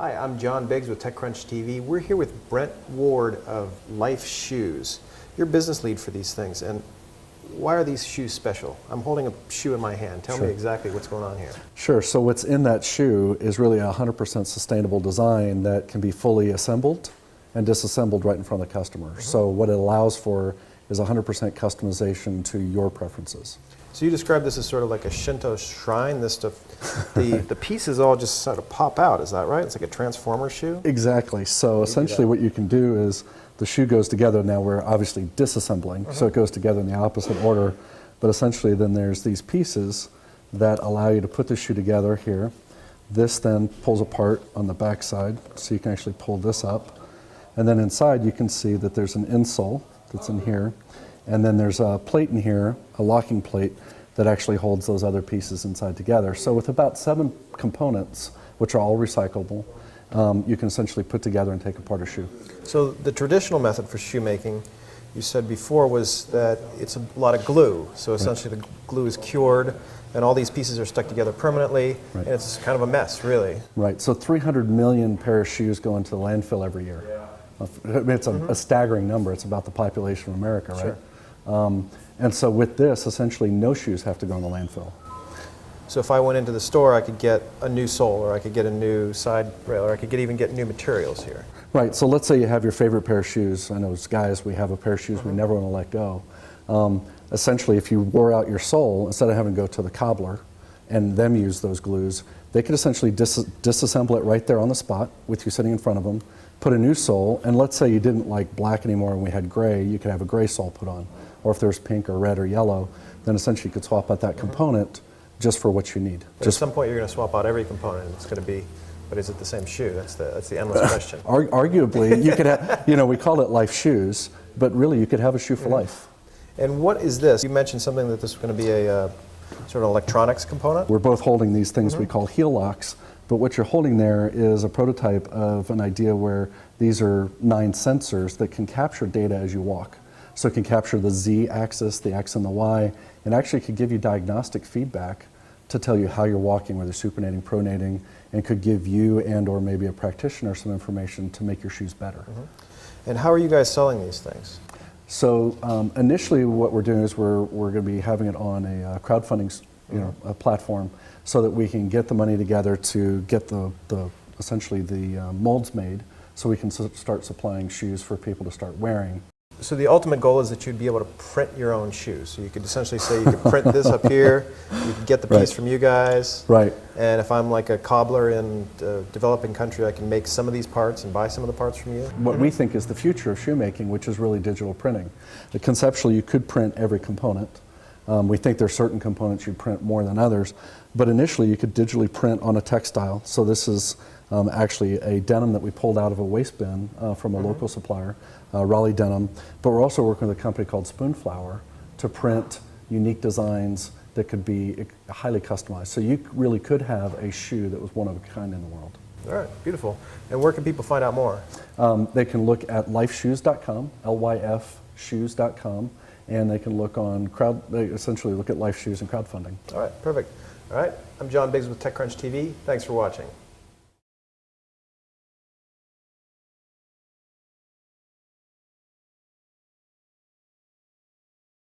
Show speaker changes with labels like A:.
A: Hi, I'm John Biggs with TechCrunch TV. We're here with Brent Ward of LYF Shoes. You're business lead for these things, and why are these shoes special? I'm holding a shoe in my hand. Tell me exactly what's going on here.
B: Sure, so what's in that shoe is really a 100% sustainable design that can be fully assembled and disassembled right in front of the customer. So what it allows for is 100% customization to your preferences.
A: So you describe this as sort of like a Shinto shrine, this stuff, the pieces all just sort of pop out, is that right? It's like a transformer shoe?
B: Exactly, so essentially what you can do is the shoe goes together. Now we're obviously disassembling, so it goes together in the opposite order, but essentially then there's these pieces that allow you to put the shoe together here. This then pulls apart on the back side, so you can actually pull this up. And then inside you can see that there's an insole that's in here, and then there's a plate in here, a locking plate, that actually holds those other pieces inside together. So with about 7 components, which are all recyclable, you can essentially put together and take apart a shoe.
A: So the traditional method for shoemaking, you said before, was that it's a lot of glue. So essentially the glue is cured, and all these pieces are stuck together permanently, and it's kind of a mess, really.
B: Right, so 300 million pair of shoes go into the landfill every year. I mean, it's a staggering number. It's about the population of America, right? And so with this, essentially no shoes have to go in the landfill.
A: So if I went into the store, I could get a new sole, or I could get a new side rail, or I could even get new materials here.
B: Right, so let's say you have your favorite pair of shoes. I know as guys, we have a pair of shoes we never want to let go. Essentially, if you wore out your sole, instead of having to go to the cobbler and them use those glues, they could essentially disassemble it right there on the spot with you sitting in front of them, put a new sole, and let's say you didn't like black anymore and we had gray, you could have a gray sole put on. Or if there's pink or red or yellow, then essentially you could swap out that component just for what you need.
A: But at some point you're going to swap out every component, and it's going to be, but is it the same shoe? That's the endless question.
B: Arguably, you could have, we call it LYF Shoes, but really you could have a shoe for life.
A: And what is this? You mentioned something that this is going to be a sort of electronics component?
B: We're both holding these things we call heel locks, but what you're holding there is a prototype of an idea where these are 9 sensors that can capture data as you walk. So it can capture the Z-axis, the X and the Y, and actually could give you diagnostic feedback to tell you how you're walking, whether supinating, pronating, and could give you and or maybe a practitioner some information to make your shoes better.
A: And how are you guys selling these things?
B: So initially what we're doing is we're going to be having it on a crowdfunding a platform so that we can get the money together to get essentially the molds made so we can start supplying shoes for people to start wearing.
A: So the ultimate goal is that you'd be able to print your own shoes. So you could essentially say you could print this up here, you could get the piece from you guys. Right. And if I'm like a cobbler in a developing country, I can make some of these parts and buy some of the parts from you.
B: What we think is the future of shoemaking, which is really digital printing. Conceptually, you could print every component. We think there's certain components you print more than others, but initially you could digitally print on a textile. So this is actually a denim that we pulled out of a waste bin from a local supplier, Raleigh-Durham, but we're also working with a company called Spoonflower to print unique designs that could be highly customized. So you really could have a shoe that was one of a kind in the world.
A: All right, beautiful. And where can people find out more?
B: They can look at lyfshoes.com, LYFshoes.com, and they can look on they essentially look at LYF Shoes and crowdfunding.
A: All right, perfect. All right, I'm John Biggs with TechCrunch TV. Thanks for watching.